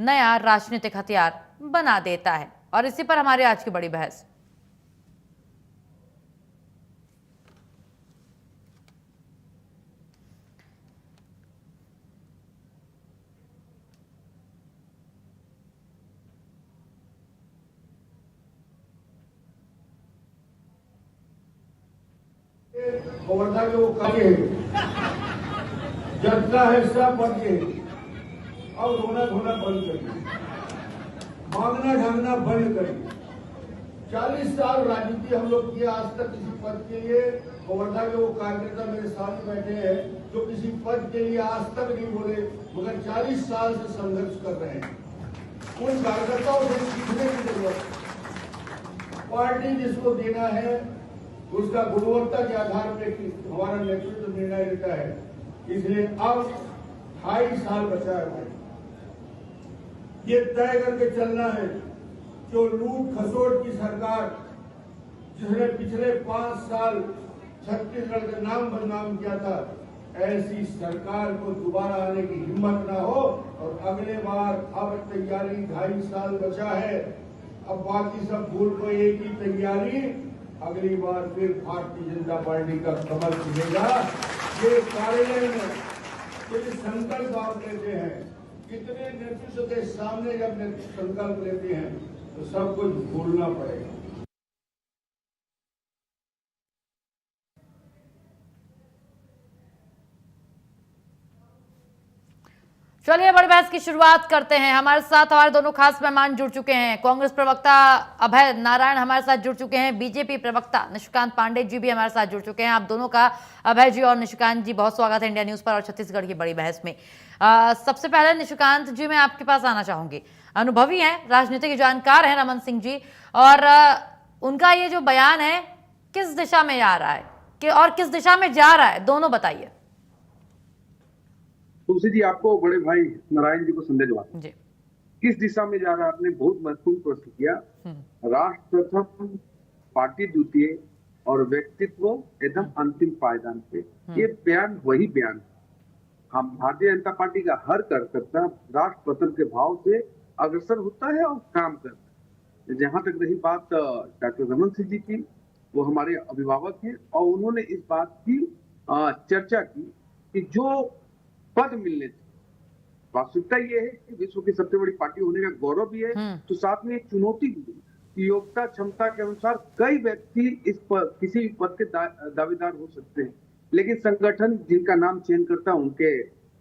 नया राजनीतिक हथियार बना देता है। और इसी पर हमारी आज की बड़ी बहस। वर्धा के वो काके जनता है सब बन के और रोना धोना बंद करिए, मांगना ढांगना बंद करिए। 40 साल राजनीति हम लोग किए, आज तक किसी पद के लिए वर्धा के वो कार्यकर्ता मेरे साथ बैठे हैं जो किसी पद के लिए आज तक नहीं बोले, मगर 40 साल से संघर्ष कर रहे हैं। उन कार्यकर्ताओं से सीखने की जरूरत। पार्टी जिसको देना है उसका गुणवत्ता के आधार पर हमारा नेतृत्व निर्णय लेता है। इसलिए अब 2.5 साल बचा है, ये तय करके चलना है जो लूट खसोट की सरकार जिसने पिछले 5 साल छत्तीसगढ़ का नाम बदनाम किया था, ऐसी सरकार को दोबारा आने की हिम्मत ना हो। और अगले बार अब तैयारी 2.5 साल बचा है, अब बाकी सब भूल को एक ही तैयारी, अगली बार फिर भारतीय जनता पार्टी का कमल खिलेगा। ये कार्यालय में कुछ संकल्प आप लेते हैं, कितने नेतृत्व के सामने जब संकल्प लेते हैं तो सब कुछ भूलना पड़ेगा। चलिए बड़ी बहस की शुरुआत करते हैं। हमारे साथ हमारे दोनों खास मेहमान जुड़ चुके हैं। कांग्रेस प्रवक्ता अभय नारायण हमारे साथ जुड़ चुके हैं, बीजेपी प्रवक्ता निशिकांत पांडे जी भी हमारे साथ जुड़ चुके हैं। आप दोनों का, अभय जी और निशिकांत जी, बहुत स्वागत है इंडिया न्यूज पर और छत्तीसगढ़ की बड़ी बहस में। सबसे पहले निशिकांत जी मैं आपके पास आना चाहूंगी। अनुभवी हैं, राजनीतिक जानकार हैं रमन सिंह जी, और उनका ये जो बयान है किस दिशा में जा रहा है और किस दिशा में जा रहा है, दोनों बताइए। तुलसी जी, आपको बड़े भाई नारायण जी को संदेश जी। किस दिशा में जा रहा है, आपने बहुत महत्वपूर्ण प्रश्न किया। राष्ट्र प्रथम, पार्टी द्वितीय और व्यक्तित्व एकदम अंतिम पायदान पे, ये बयान वही बयान। हम भारतीय जनता पार्टी का हर कार्यकर्ता राष्ट्र प्रथम के भाव से अग्रसर होता है और काम करता है। जहां तक रही बात डॉक्टर रमन सिंह जी की, वो हमारे अभिभावक हैं और उन्होंने इस बात की चर्चा की कि जो पद मिलने थे, वास्तविकता ये है कि विश्व की सबसे बड़ी पार्टी होने का गौरव भी है, तो साथ में एक चुनौती भी है। योग्यता क्षमता के अनुसार कई व्यक्ति इस पर किसी भी पद के दावेदार हो सकते हैं, लेकिन संगठन जिनका नाम चयन करता है उनके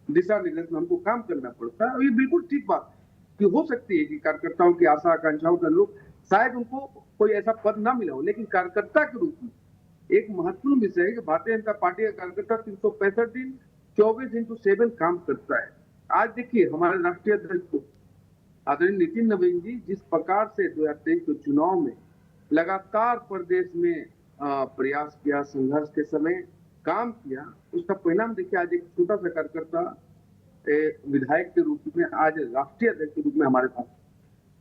दिशा निर्देश में हमको काम करना पड़ता है। और ये बिल्कुल ठीक बात कि हो सकती है कि कार्यकर्ताओं की आशा आकांक्षाओं के लोग शायद उनको कोई ऐसा पद ना मिला हो, लेकिन कार्यकर्ता के रूप में एक महत्वपूर्ण विषय है कि भारतीय जनता पार्टी का कार्यकर्ता 365 दिन 24x7 काम करता है। आज देखिए हमारे राष्ट्रीय अध्यक्ष को आदरणीय नितिन नवीन जी जिस प्रकार से 2023 के चुनाव में लगातार प्रदेश में प्रयास किया, संघर्ष के समय काम किया, उसका परिणाम देखिए आज एक छोटा सा कार्यकर्ता विधायक के रूप में आज राष्ट्रीय अध्यक्ष के रूप में हमारे पास।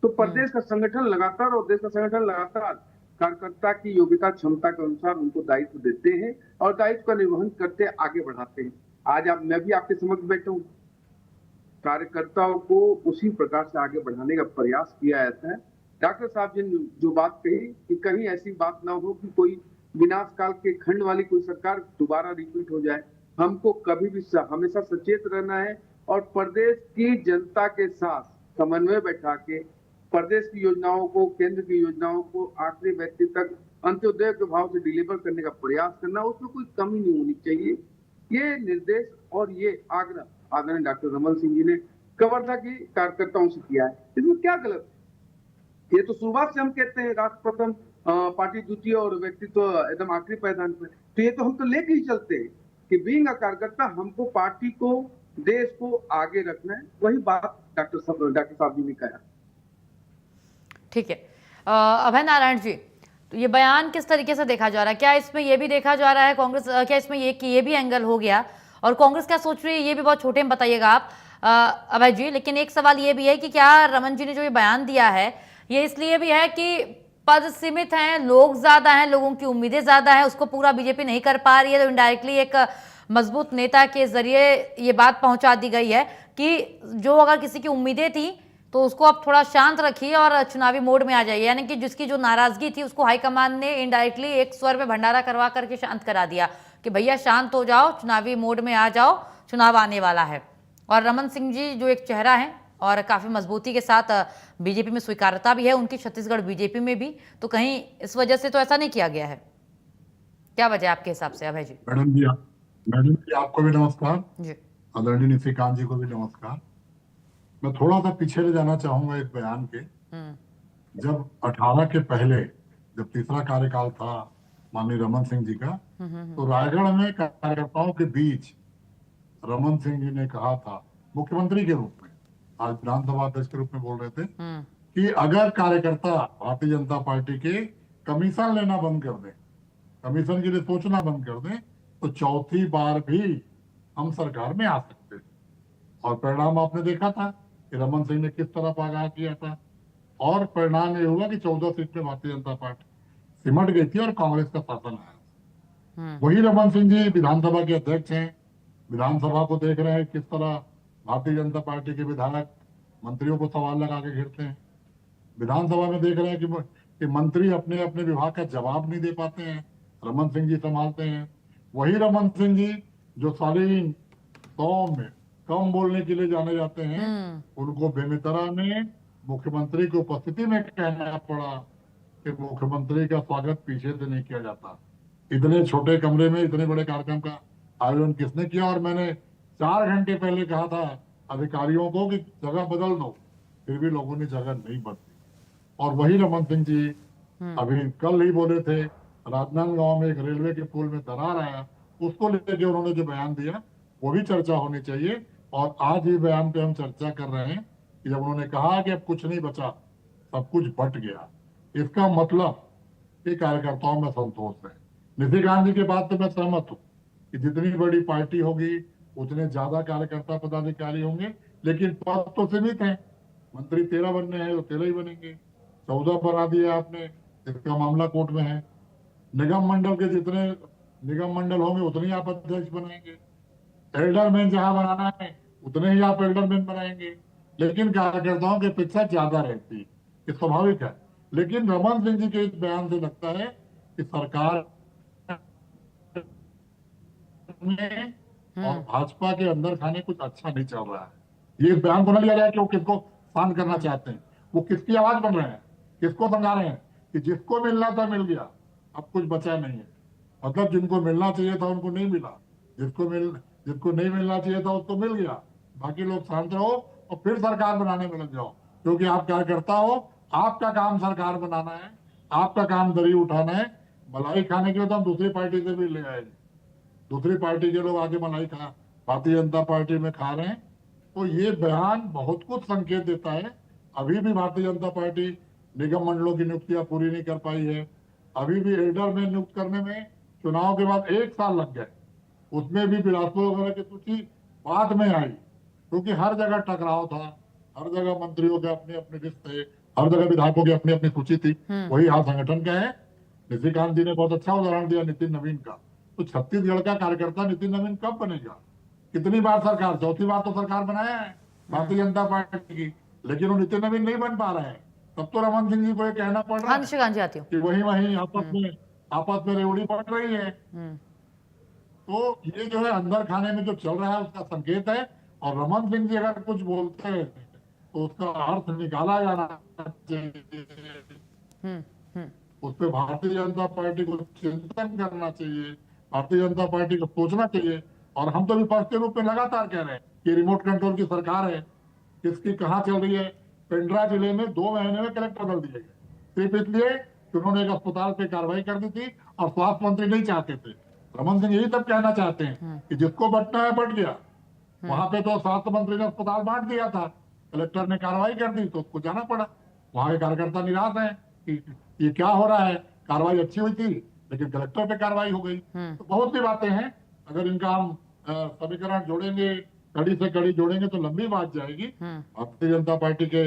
तो प्रदेश का संगठन लगातार और देश का संगठन लगातार कार्यकर्ता की योग्यता क्षमता के अनुसार उनको दायित्व देते हैं और दायित्व का निर्वहन करते आगे बढ़ाते हैं। आज मैं भी आपके समक्ष बैठा हूँ, कार्यकर्ताओं को उसी प्रकार से आगे बढ़ाने का प्रयास किया जाता है। डॉक्टर साहब जी ने जो बात कही कि कहीं ऐसी बात ना हो कि कोई विनाश काल के खंड वाली कोई सरकार दोबारा रिपीट हो जाए, हमको कभी भी हमेशा सचेत रहना है और प्रदेश की जनता के साथ समन्वय बैठा के प्रदेश की योजनाओं को, केंद्र की योजनाओं को आखिरी व्यक्ति तक अंत्योदय के भाव से डिलीवर करने का प्रयास करना, उसमें कोई कमी नहीं होनी चाहिए। ये निर्देश और ये आग्रह आदरणीय डॉक्टर रमन सिंह जी ने कवर्धा की कार्यकर्ताओं से किया है। इसमें क्या गलत है? ये तो शुरुआत से हम कहते हैं राष्ट्र प्रथम, पार्टी द्वितीय और व्यक्तित्व एकदम आखिरी पायदान पर। तो ये तो हम तो लेके ही चलते हैं कि बीइंग अ कार्यकर्ता हमको पार्टी को, देश को आगे रखना है। वही बात डॉक्टर साहब जी ने कहा। ठीक है, अभय नारायण जी, तो ये बयान किस तरीके से देखा जा रहा है? क्या इसमें यह भी देखा जा रहा है कांग्रेस, क्या इसमें ये भी एंगल हो गया और कांग्रेस क्या सोच रही है ये भी बहुत छोटे में बताइएगा आप अभय जी। लेकिन एक सवाल ये भी है कि क्या रमन जी ने जो ये बयान दिया है ये इसलिए भी है कि पद सीमित हैं, लोग ज्यादा हैं, लोगों की उम्मीदें ज्यादा हैं, उसको पूरा बीजेपी नहीं कर पा रही है, तो इनडायरेक्टली एक मजबूत नेता के जरिए ये बात पहुंचा दी गई है कि जो अगर किसी की उम्मीदें थी तो उसको आप थोड़ा शांत रखिए और चुनावी मोड में आ जाइए। यानी कि जिसकी जो नाराजगी थी उसको हाईकमान ने इनडायरेक्टली एक स्वर में भंडारा करवा करके शांत करा दिया कि भैया शांत हो जाओ, चुनावी मोड में आ जाओ, चुनाव आने वाला है। और रमन सिंह जी जो एक चेहरा है और काफ़ी मजबूती के साथ बीजेपी में स्वीकार्यता भी है उनकी, छत्तीसगढ़ बीजेपी में भी, तो कहीं इस वजह से तो ऐसा नहीं किया गया है। क्या वजह आपके हिसाब से अभय जी? मैडम जी आपको भी नमस्कार, जी। आदरणीय निशिकांत जी को भी नमस्कार। मैं थोड़ा सा पीछे ले जाना चाहूंगा इस बयान के। जब 18 के पहले जब तीसरा कार्यकाल था माननीय रमन सिंह जी का, तो रायगढ़ में कार्यकर्ताओं के बीच रमन सिंह जी ने कहा था, मुख्यमंत्री के रूप में, आज विधानसभा अध्यक्ष के रूप में बोल रहे थे, कि अगर कार्यकर्ता भारतीय जनता पार्टी के कमीशन लेना बंद कर दें, कमीशन के लिए सोचना बंद कर दें, तो चौथी बार भी हम सरकार में आ सकते हैं। और परिणाम आपने देखा था कि रमन सिंह ने किस तरह आगाह किया था, और परिणाम ये हुआ कि 14 सीट में भारतीय जनता पार्टी सिमट गई थी और कांग्रेस का शासन आया। वही रमन सिंह जी विधानसभा के अध्यक्ष हैं, विधानसभा को देख रहे हैं किस तरह भारतीय जनता पार्टी के विधायक मंत्रियों को सवाल लगा के घेरते हैं। विधानसभा में देख रहे हैं कि मंत्री अपने अपने विभाग का जवाब नहीं दे पाते हैं, रमन सिंह जी संभालते हैं। वही रमन सिंह जी जो शालीन टोन में कम बोलने के लिए जाने जाते हैं, उनको बेमितरा में मुख्यमंत्री की उपस्थिति में कहना पड़ा कि मुख्यमंत्री का स्वागत पीछे से नहीं किया जाता। इतने छोटे कमरे में इतने बड़े कार्यक्रम का आयोजन किसने किया? और मैंने 4 घंटे पहले कहा था अधिकारियों को कि जगह बदल दो, फिर भी लोगों ने जगह नहीं बदली। और वही रमन सिंह जी अभी कल ही बोले थे, राजनांदगांव में एक रेलवे के पुल में दरार आया, उसको लेकर उन्होंने जो बयान दिया वो भी चर्चा होनी चाहिए। और आज ये बयान पे हम चर्चा कर रहे हैं कि जब उन्होंने कहा कि अब कुछ नहीं बचा, सब कुछ बट गया, इसका मतलब कि कार्यकर्ताओं में संतोष है। निशिकांत जी की बात तो मैं सहमत हूँ कि जितनी बड़ी पार्टी होगी उतने ज्यादा कार्यकर्ता पदाधिकारी होंगे, लेकिन पद तो सीमित है। मंत्री 13 बनने हैं तो 13 ही बनेंगे, 14 बना दिया आपने, इसका मामला कोर्ट में है। निगम मंडल के जितने निगम मंडल होंगे उतने ही आप अध्यक्ष बनाएंगे, एल्डरमैन जहां बनाना है उतने ही आप एल्डरमैन बनाएंगे, लेकिन कार्यकर्ताओं की अपेक्षा ज्यादा रहती है, ये स्वाभाविक है। लेकिन रमन सिंह जी के इस बयान से लगता है कि सरकार में और भाजपा के अंदर खाने कुछ अच्छा नहीं चल रहा है। ये इस बयान को न लिया जाए कि वो किसको शांत करना चाहते हैं, वो किसकी आवाज बन रहे हैं, किसको समझा रहे हैं कि जिसको मिलना था मिल गया, अब कुछ बचा नहीं है। मतलब जिनको मिलना चाहिए था उनको नहीं मिला, जिसको नहीं मिलना चाहिए था उसको मिल गया, बाकी लोग शांत रहो और फिर सरकार बनाने में लग जाओ, क्योंकि आप कार्यकर्ता हो, आपका काम सरकार बनाना है, आपका काम दरी उठाना है। मलाई खाने के लिए तो हम दूसरी पार्टी से भी ले आएंगे, दूसरी पार्टी के लोग आगे मलाई खा भारतीय जनता पार्टी में खा रहे हैं। तो ये बयान बहुत कुछ संकेत देता है। अभी भी भारतीय जनता पार्टी निगम मंडलों की नियुक्तियां पूरी नहीं कर पाई है, अभी भी एल्डरमैन नियुक्त करने में चुनाव के बाद 1 साल लग गए, उसमें भी बिलासपुर वगैरह की सूची बाद में आई, क्योंकि हर जगह टकराव था, हर जगह मंत्रियों के अपने अपने रिश्ते, हर जगह विधायकों की अपनी अपनी सूची थी। वही हाल संगठन का है। निशिकांत जी ने बहुत अच्छा उदाहरण दिया नितिन नवीन का। तो छत्तीसगढ़ का कार्यकर्ता नितिन नवीन कब बनेगा? कितनी बार सरकार, चौथी बार तो सरकार बनाया है भारतीय जनता पार्टी की, लेकिन वो नितिन नवीन नहीं बन पा रहे हैं। तब तो रमन सिंह जी को ये कहना पड़ रहा है कि वही वही आपस में रेवड़ी पड़ रही है। तो ये जो है अंदर खाने में जो चल रहा है उसका संकेत है। और रमन सिंह जी अगर कुछ बोलते हैं तो उसका अर्थ निकाला जाना चाहिए, उस पर भारतीय जनता पार्टी को चिंतन करना चाहिए, भारतीय जनता पार्टी को सोचना चाहिए। और हम तो विपक्ष के रूप में लगातार कह रहे हैं कि रिमोट कंट्रोल की सरकार है, किसकी कहाँ चल रही है। पेंड्रा जिले में 2 महीने में कलेक्टर बदल दिए गए, सिर्फ इसलिए कि उन्होंने एक अस्पताल पे कार्रवाई कर दी थी और स्वास्थ्य मंत्री नहीं चाहते थे। रमन सिंह यही तब कहना चाहते हैं कि जिसको बंटना है बंट गया। वहां पे तो स्वास्थ्य मंत्री ने अस्पताल बांट दिया था, कलेक्टर ने कार्रवाई कर दी तो उसको जाना पड़ा। वहां के कार्यकर्ता निराश है कि ये क्या हो रहा है, कार्रवाई अच्छी हुई थी लेकिन कलेक्टर पे कार्रवाई हो गई। तो बहुत सी बातें हैं, अगर इनका हम समीकरण जोड़ेंगे, कड़ी से कड़ी जोड़ेंगे तो लंबी बात जाएगी। भारतीय जनता पार्टी के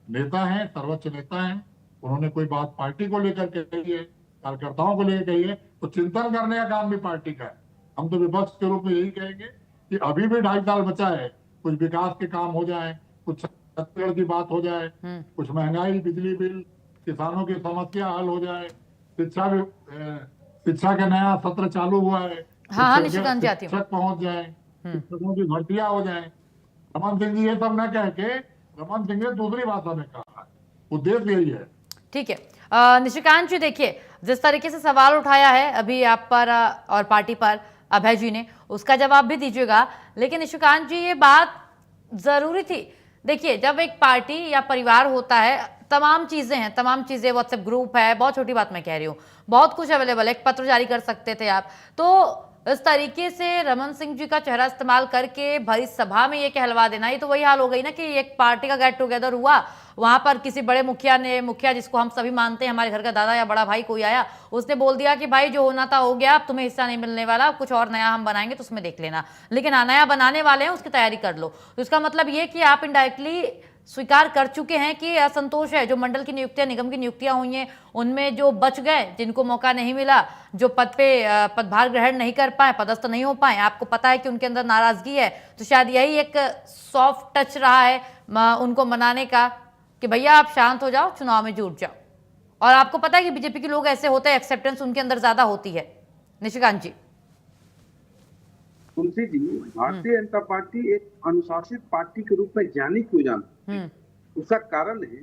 नेता हैं, सर्वोच्च नेता हैं, उन्होंने कोई बात पार्टी को लेकर कही है, कार्यकर्ताओं को लेकर कही है, तो चिंतन करने का काम भी पार्टी का है। हम तो विपक्ष के रूप में यही कहेंगे कि अभी भी 2.5 साल बचा है, कुछ विकास के काम हो जाए, कुछ छत्तीसगढ़ की बात हो जाए, कुछ महंगाई, बिजली बिल, किसानों की समस्या हल हो जाए, शिक्षा का नया सत्र चालू हुआ है, हाँ निशिकांत जी आती हूँ। शिक्षक पहुंच जाए, शिक्षकों की भर्तियां हो जाए। रमन सिंह जी ये सब न कह के, रमन सिंह ने दूसरी भाषा में कहा, उद्देश्य यही है। ठीक है निशिकांत जी, देखिए जिस तरीके से सवाल उठाया है अभी आप पर और पार्टी पर अभय जी ने, उसका जवाब भी दीजिएगा। लेकिन निशिकांत जी ये बात जरूरी थी। देखिए जब एक पार्टी या परिवार होता है, तमाम चीजें हैं, तमाम चीजें, व्हाट्सएप ग्रुप है, बहुत छोटी बात मैं कह रही हूँ, बहुत कुछ अवेलेबल है, एक पत्र जारी कर सकते थे आप। तो इस तरीके से रमन सिंह जी का चेहरा इस्तेमाल करके भरी सभा में ये कहलवा देना, ये तो वही हाल हो गई ना कि एक पार्टी का गेट टुगेदर हुआ, वहां पर किसी बड़े मुखिया जिसको हम सभी मानते हैं, हमारे घर का दादा या बड़ा भाई कोई आया, उसने बोल दिया कि भाई जो होना था हो गया, अब तुम्हें हिस्सा नहीं मिलने वाला, कुछ और नया हम बनाएंगे तो उसमें देख लेना, लेकिन हाँ नया बनाने वाले हैं उसकी तैयारी कर लो। तो इसका मतलब ये कि आप इनडायरेक्टली स्वीकार कर चुके हैं कि असंतोष है। जो मंडल की नियुक्तियां, निगम की नियुक्तियां हुई हैं, उनमें जो बच गए, जिनको मौका नहीं मिला, जो पद पे पदभार ग्रहण नहीं कर पाए, पदस्थ नहीं हो पाए, आपको पता है कि उनके अंदर नाराजगी है, तो शायद यही एक सॉफ्ट टच रहा है उनको मनाने का कि भैया आप शांत हो जाओ, चुनाव में जुट जाओ। और आपको पता है कि बीजेपी के लोग ऐसे होते हैं, एक्सेप्टेंस उनके अंदर ज्यादा होती है। निशिकांत जी। तुलसी जी, भारतीय जनता पार्टी एक अनुशासित पार्टी के रूप में जानी क्यों जाती है? उसका कारण है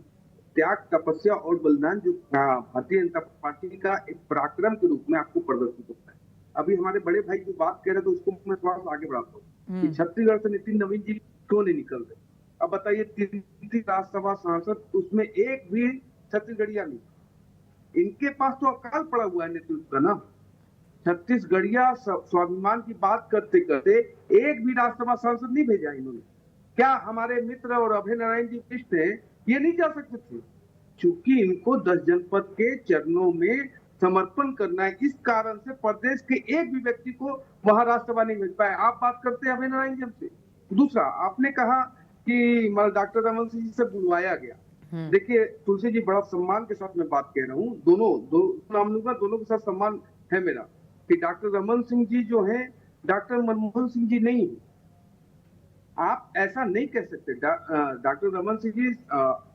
त्याग, तपस्या और बलिदान, जो भारतीय जनता पार्टी का एक पराक्रम के रूप में आपको प्रदर्शित होता है। अभी हमारे बड़े भाई जो बात कह रहे थे उसको मैं थोड़ा सा आगे बढ़ाता हूँ कि छत्तीसगढ़ से नितिन नवीन जी क्यों नहीं निकल रहे। अब बताइए, 3 राज्यसभा सांसद, उसमें एक भी छत्तीसगढ़िया नहीं। इनके पास तो अकाल पड़ा हुआ है नेतृत्व का ना। छत्तीसगढ़िया स्वाभिमान की बात करते करते एक भी राज्यसभा सांसद नहीं भेजा इन्होंने। क्या हमारे मित्र और अभय नारायण जी विष्ट है, ये नहीं जा सकते थे? चूंकि इनको 10 जनपद के चरणों में समर्पण करना है, इस कारण से प्रदेश के एक भी व्यक्ति को वहां राज्यसभा नहीं भेज पाए। आप बात करते हैं अभय नारायण जी हमसे। दूसरा, आपने कहा कि डॉक्टर रमन सिंह जी से बुलवाया गया। देखिए तुलसी जी, बड़ा सम्मान के साथ मैं बात कह रहा हूँ, दो नाम लूंगा, दोनों के साथ सम्मान है मेरा, कि डॉक्टर रमन सिंह जी जो है डॉक्टर मनमोहन सिंह जी नहीं है। आप ऐसा नहीं कह सकते। डॉक्टर रमन सिंह जी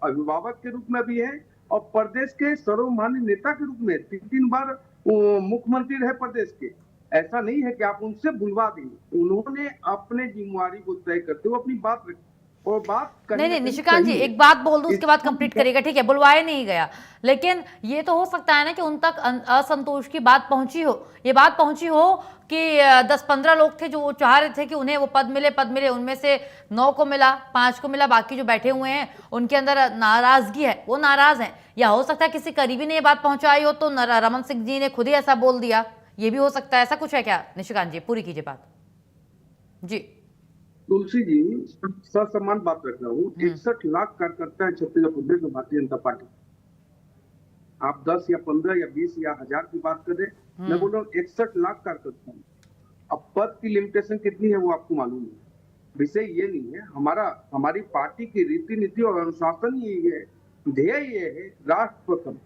अभिभावक के रूप में भी है और प्रदेश के सर्वमान्य नेता के रूप में 3 बार मुख्यमंत्री रहे प्रदेश के। ऐसा नहीं है कि आप उनसे बुलवा देंगे। उन्होंने अपने जिम्मेवारी को तय करते हुए अपनी बात रखी और बात नहीं निशिकांत जी, एक बात बोल दूं उसके बाद कंप्लीट करिएगा, ठीक है? बुलवाए नहीं गया, लेकिन ये तो हो सकता है ना कि उन तक असंतोष की बात पहुंची हो, ये बात पहुंची हो कि 10-15 लोग थे जो चाह रहे थे कि उन्हें वो पद मिले, उनमें से 9 को मिला, 5 को मिला, बाकी जो बैठे हुए हैं उनके अंदर नाराजगी है, वो नाराज है। या हो सकता है किसी करीबी ने ये बात पहुंचाई हो तो रमन सिंह जी ने खुद ही ऐसा बोल दिया, ये भी हो सकता है। ऐसा कुछ है क्या निशिकांत जी? पूरी कीजिए बात जी। तुलसी जी, ससम्मान बात रख रहा हूँ। 61 लाख कार्यकर्ता है छत्तीसगढ़ प्रदेश में भारतीय जनता पार्टी। आप 10 या 15 या 20 या 1000 की बात कर रहे, मैं बोल रहा हूँ 61 लाख कार्यकर्ता है। अब पद की लिमिटेशन कितनी है वो आपको मालूम है। विषय ये नहीं है, हमारी पार्टी की रीति नीति और अनुशासन यही है, ध्येय ये है, राष्ट्र प्रथम,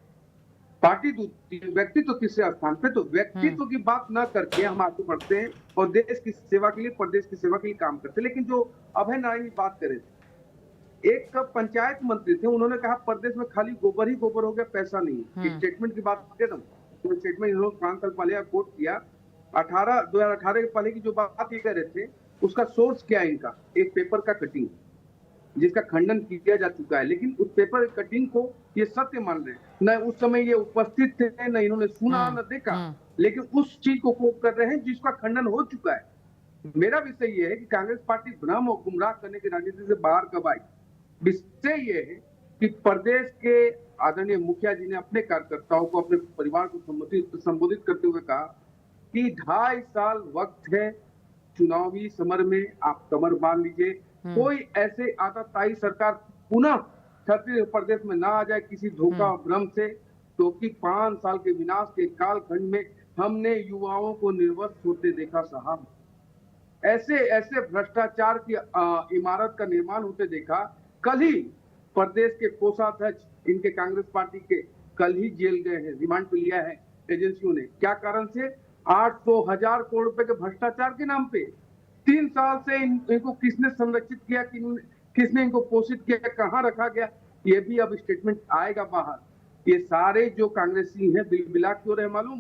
पार्टी दूसरी, व्यक्तित्व तीसरे स्थान पे। तो व्यक्तित्व की बात ना करके हम आगे बढ़ते हैं और देश की सेवा के लिए, प्रदेश की सेवा के लिए काम करते हैं। लेकिन जो अभय नारायण की बात करे थे, एक पंचायत मंत्री थे, उन्होंने कहा प्रदेश में खाली गोबर ही गोबर हो गया, पैसा नहीं। स्टेटमेंट की बात करते ना, तो स्टेटमेंट इन्होंने 5 साल पहले कोट किया। 2018 के पहले की जो बात ये कह रहे थे, उसका सोर्स क्या है इनका? एक पेपर का कटिंग जिसका खंडन किया जा चुका है, लेकिन उस पेपर कटिंग को ये सत्य मान रहे हैं। न उस समय ये उपस्थित थे, न इन्होंने सुना न देखा, लेकिन उस चीज को कोट कर रहे हैं जिसका खंडन हो चुका है। मेरा विषय ये है कि कांग्रेस पार्टी भ्रम और गुमराह करने की राजनीति से बाहर कब आई। विषय ये है कि प्रदेश के आदरणीय मुखिया जी ने अपने कार्यकर्ताओं को, अपने परिवार को संबोधित करते हुए कहा कि 2.5 साल वक्त है चुनावी समर में, आप कमर बांध लीजिए। कोई ऐसे आताताई सरकार पुनः छत्तीसगढ़ प्रदेश में ना आ जाए किसी धोखा और भ्रम से, क्योंकि 5 साल के विनाश के कालखंड में हमने युवाओं को निर्वस्त्र होते देखा साहब। ऐसे भ्रष्टाचार की इमारत का निर्माण होते देखा। कल ही प्रदेश के कोषाध्यक्ष इनके कांग्रेस पार्टी के कल ही जेल गए हैं, रिमांड पे लिया है एजेंसियों ने। क्या कारण से? 800,000 करोड़ रुपए के भ्रष्टाचार के नाम पे 3 साल से इनको किसने संरक्षित किया कि किसने इनको पोषित किया, कहाँ रखा गया, ये भी अब स्टेटमेंट आएगा बाहर। ये सारे जो कांग्रेसी हैं बिलबिला क्यों रहे मालूम,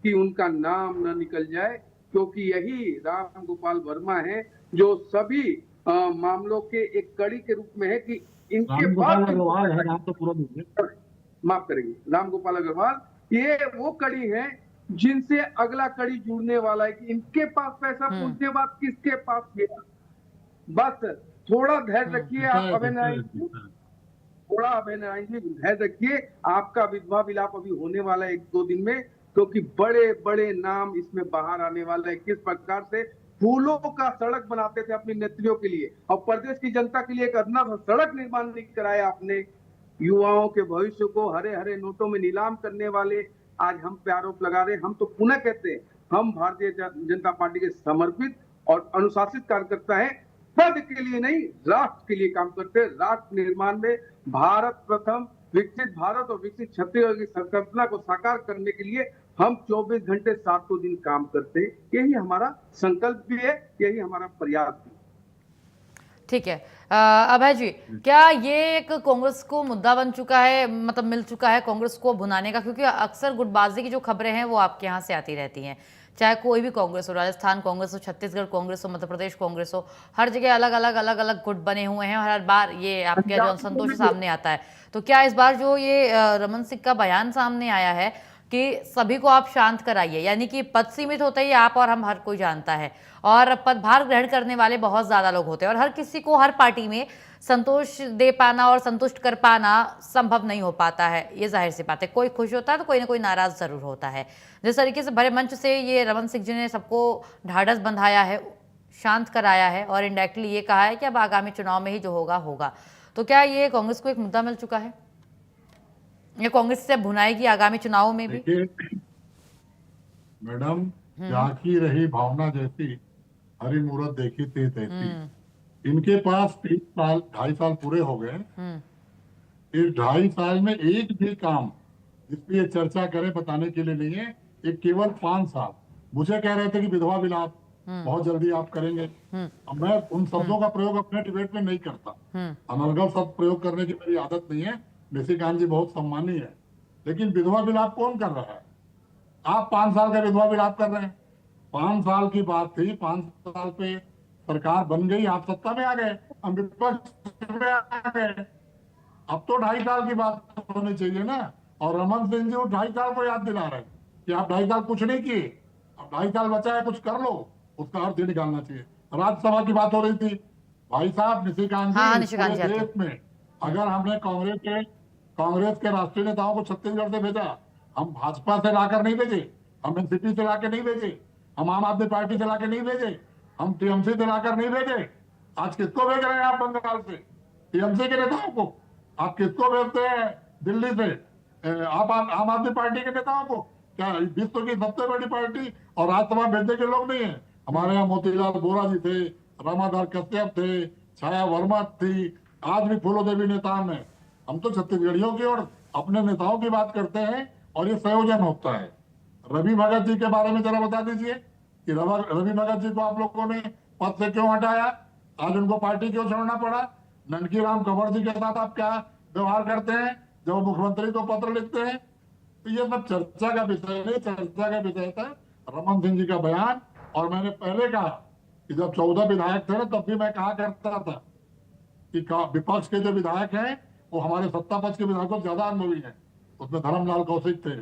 कि उनका नाम न निकल जाए, क्योंकि यही राम गोपाल वर्मा है जो सभी मामलों के एक कड़ी के रूप में है कि इनके राम गोपाल बाद अग्रवाल है, नाम तो पूरा दीजिए। माफ करेंगे, राम गोपाल अग्रवाल, ये वो कड़ी है जिनसे अगला कड़ी जुड़ने वाला है कि इनके पास पैसा पहुंचने बाद किसके पास गया। बस थोड़ा धैर्य रखिए आप अभय नारायण जी, थोड़ा अभय नारायण जी धैर्य रखिए। आपका विधवा विलाप अभी होने वाला है 1-2 दिन में, क्योंकि बड़े बड़े नाम इसमें बाहर आने वाले हैं। किस प्रकार से फूलों का सड़क बनाते थे अपनी नेत्रियों के लिए, और प्रदेश की जनता के लिए एक अदना सड़क निर्माण नहीं कराया आपने। युवाओं के भविष्य को हरे हरे नोटों में नीलाम करने वाले आज हम पे आरोप लगा रहे हैं। हम तो पुनः कहते हैं, हम भारतीय जनता पार्टी के समर्पित और अनुशासित कार्यकर्ता हैं। पद के लिए नहीं, राष्ट्र के लिए काम करते हैं। राष्ट्र निर्माण में भारत प्रथम, विकसित भारत और विकसित छत्तीसगढ़ की संकल्पना को साकार करने के लिए हम 24 घंटे 7 दिन काम करते हैं। यही हमारा संकल्प भी है, यही हमारा प्रयास भी है। ठीक है अभय जी, क्या ये एक कांग्रेस को मुद्दा बन चुका है, मतलब मिल चुका है कांग्रेस को भुनाने का? क्योंकि अक्सर गुटबाजी की जो खबरें हैं वो आपके यहाँ से आती रहती हैं, चाहे कोई भी कांग्रेस हो, राजस्थान कांग्रेस हो, छत्तीसगढ़ कांग्रेस हो, मध्य प्रदेश कांग्रेस हो, हर जगह अलग अलग गुट बने हुए हैं और हर बार ये आपके जो असंतोष सामने आता है। तो क्या इस बार जो ये रमन सिंह का बयान सामने आया है कि सभी को आप शांत कराइए, यानी कि पद सीमित होते ही आप और हम हर कोई जानता है, और पदभार ग्रहण करने वाले बहुत ज्यादा लोग होते हैं, और हर किसी को हर पार्टी में संतोष दे पाना और संतुष्ट कर पाना संभव नहीं हो पाता है, ये जाहिर सी बात है। कोई खुश होता है तो कोई ना कोई नाराज जरूर होता है। जिस तरीके से भरे मंच से ये रमन सिंह जी ने सबको ढाढ़स बंधाया है, शांत कराया है और इनडायरेक्टली ये कहा है कि अब आगामी चुनाव में ही जो होगा होगा, तो क्या ये कांग्रेस को एक मुद्दा मिल चुका है? ये कांग्रेस से भुनाएगी आगामी चुनावों में भी? मैडम, झांकी रही भावना जैसी, हरी मूरत देखी थी तैसी। इनके पास 3 साल 2.5 साल पूरे हो गए। इस 2.5 साल में एक भी काम जिसकी ये चर्चा करें बताने के लिए नहीं है। एक केवल 5 साल मुझे कह रहे थे कि विधवा विलाप बहुत जल्दी आप करेंगे। अब मैं उन शब्दों का प्रयोग अपने डिबेट में नहीं करता, अनर्गल शब्द प्रयोग करने की मेरी आदत नहीं है। निशिकांत जी बहुत सम्मानीय है, लेकिन विधवा विलाप कौन कर रहा है? आप 5 साल का विधवा विलाप कर रहे हैं। 5 साल की बात थी, 5 साल पे सरकार बन गई, आप सत्ता में आ गए, हम विपक्ष में आ गए। अब तो 2.5 साल की बात होनी चाहिए ना। और रमन सिंह जी 2.5 साल को याद दिला रहे हैं कि आप 2.5 साल कुछ नहीं किए, अब 2.5 साल बचा है, कुछ कर लो। उसका अर्थ ये निकालना चाहिए। राज्यसभा की बात हो रही थी, भाई साहब निशिकांत जी, पूरे देश में अगर हमने कांग्रेस के राष्ट्रीय नेताओं को छत्तीसगढ़ से भेजा, हम भाजपा से लाकर नहीं भेजे, हम एनसीपी से लाकर नहीं भेजे, हम आम आदमी पार्टी से लाकर नहीं भेजे, हम टीएमसी से लाकर नहीं भेजे। आज किसको भेज रहे हैं आप बंगाल से? टीएमसी के नेताओं को। आप किसको भेजते हैं दिल्ली से? आप आम आदमी पार्टी के नेताओं को। क्या विश्व की सबसे बड़ी पार्टी और राज्यसभा भेजने के लोग नहीं है? हमारे यहाँ मोतीलाल वोरा जी थे, रामाधार कश्यप थे, छाया वर्मा थी, आज भी फूलो देवी नेताओं में। हम तो छत्तीसगढ़ियों की और अपने नेताओं की बात करते हैं और ये संयोजन होता है। रवि भगत जी के बारे में जरा बता दीजिए कि रवि भगत जी को आप लोगों ने पद से क्यों हटाया? आज उनको पार्टी क्यों छोड़ना पड़ा? ननकी राम कंवर जी के साथ आप क्या व्यवहार करते हैं जब मुख्यमंत्री को पत्र लिखते हैं? तो ये सब चर्चा का विषय नहीं, चर्चा का विषय था रमन सिंह जी का बयान। और मैंने पहले कहा कि जब 14 विधायक थे ना, तब भी मैं कहा करता था कि विपक्ष के जो विधायक हैं वो हमारे सत्ता पक्ष के विधायकों से ज्यादा अनुभवी हैं। उसमें धर्मलाल कौशिक थे,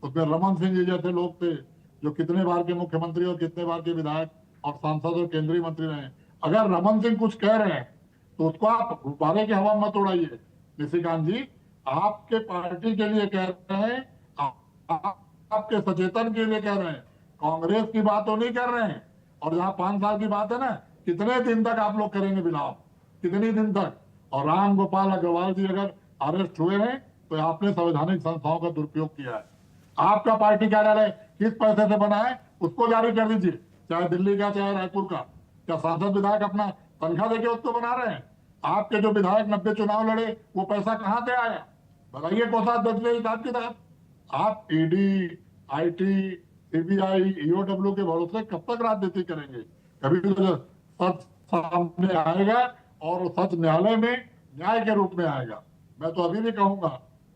उसमें रमन सिंह जी जैसे लोग थे जो कितने बार के मुख्यमंत्री और कितने बार के विधायक और सांसद और केंद्रीय मंत्री रहे। अगर रमन सिंह कुछ कह रहे हैं तो उसको आप गुब्बारे की हवा मत उड़ाइए। निशिकांत जी आपके पार्टी के लिए कह रहे हैं, आपके सचेतन के लिए कह रहे हैं, कांग्रेस की बात तो नहीं कर रहे हैं। और जहां 5 साल की बात है ना, कितने दिन तक आप लोग करेंगे विलाप, कितने दिन तक? और राम गोपाल अग्रवाल जी अगर अरेस्ट हुए हैं तो आपने संवैधानिक संस्थाओं का दुरुपयोग किया है। आपका पार्टी कार्यालय किस पैसे से बना है उसको जारी कर दीजिए, चाहे दिल्ली का चाहे रायपुर का। क्या सांसद विधायक अपना तनख्वाह देके उसको बना रहे हैं? आपके जो विधायक 90 चुनाव लड़े वो पैसा कहां से आया? बताइए कोषाध्यक्ष के हिसाब किताब। आप ईडी, आईटी, सीबीआई, ईओडब्ल्यू के भरोसे कब तक राजनीति करेंगे? कभी तो सच सामने आएगा और सच न्यायालय में न्याय के रूप में आएगा। मैं तो अभी भी कहूंगा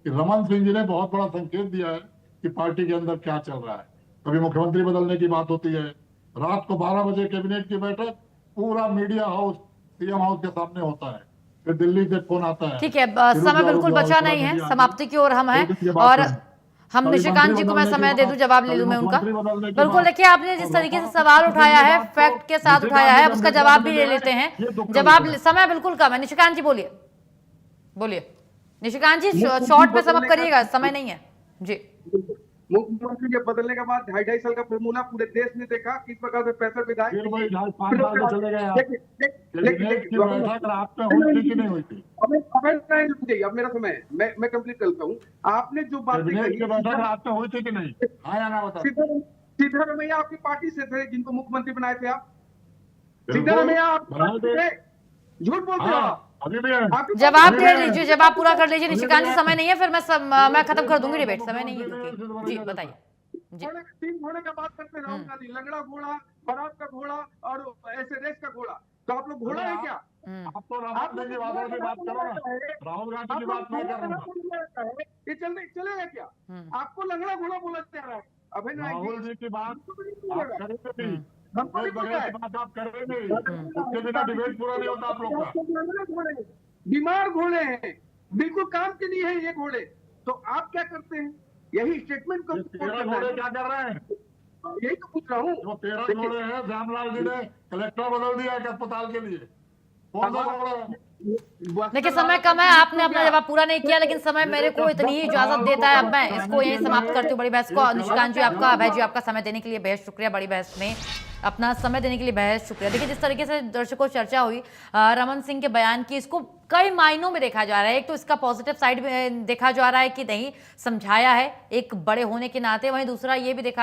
कि रमन सिंह जी ने बहुत बड़ा संकेत दिया है कि पार्टी के अंदर क्या चल रहा है। कभी मुख्यमंत्री बदलने की बात होती है, रात को 12 बजे कैबिनेट की बैठक पूरा मीडिया हाउस सीएम हाउस के सामने होता है, फिर दिल्ली से फोन आता है। ठीक है, समय बिल्कुल बचा नहीं है, समाप्ति की ओर हम हैं और हम निशिकांत जी को मैं समय दे दूं, जवाब ले लूं मैं उनका। बिल्कुल, देखिए आपने जिस तरीके से सवाल उठाया है, फैक्ट के साथ उठाया है, उसका जवाब भी ले लेते हैं। जवाब, समय बिल्कुल कम है। निशिकांत जी बोलिए, बोलिए निशिकांत जी, शॉर्ट में समाप्त करिएगा, समय नहीं है जी। मुख्यमंत्री के बदलने के बाद 2.5 साल का फॉर्मूला पूरे देश ने देखा किस प्रकार से 65 विधायक अब मेरा समय मैं कंप्लीट करता हूँ। आपने जो बातें कही हुई थी कि नहीं, हाँ या ना बताओ। सिद्धारमैया आपकी पार्टी से थे जिनको मुख्यमंत्री बनाए थे आप? सिद्धारमैया झूठ बोलते हो आप? जवाब दे लीजिए, जवाब पूरा कर लीजिए निशिकांत जी, समय नहीं है, फिर मैं खत्म कर दूंगी डिबेट, समय नहीं है क्योंकि। जी बताइए जी। 3 घोड़े का बात करते हैं, राहुल गांधी लंगड़ा घोड़ा, बारात का घोड़ा और ऐसे रेस का घोड़ा। तो आप लोग घोड़ा है क्या? आप तो राहुल गांधी की बात करो ना, राहुल गांधी की बात नहीं कर रहा। ये चलेगा क्या? आपको लंगड़ा घोड़ा बोला जा रहा है। अभय राहुल जी की बात आप करेंगे, उसके बिना डिबेट पूरा नहीं होता आप लोग का। बीमार घोड़े हैं, बिल्कुल काम के नहीं है ये घोड़े। तो आप क्या करते हैं? यही स्टेटमेंट को घोड़े क्या कर रहे हैं? यही तो पूछ रहा हूँ। जो 13 घोड़े हैं, श्यामलाल जी ने कलेक्टर बदल दिया है अस्पताल के लिए। कौन सा घोड़ा है? देखिए समय कम है, आपने अपना जवाब पूरा नहीं किया, लेकिन समय मेरे को इतनी ही इजाजत देता है। अब मैं इसको यही समाप्त करती हूँ बड़ी बहस को। निशिकांत जी आपका, अभय जी आपका समय देने के लिए बेहद शुक्रिया, बड़ी बहस में अपना समय देने के लिए बेहद शुक्रिया। देखिए जिस तरीके से दर्शकों चर्चा हुई रमन सिंह के बयान की, इसको कई मायनों में देखा जा रहा है। एक तो इसका पॉजिटिव साइड में देखा जा रहा है कि नहीं समझाया है एक बड़े होने के नाते, वहीं दूसरा ये भी देखा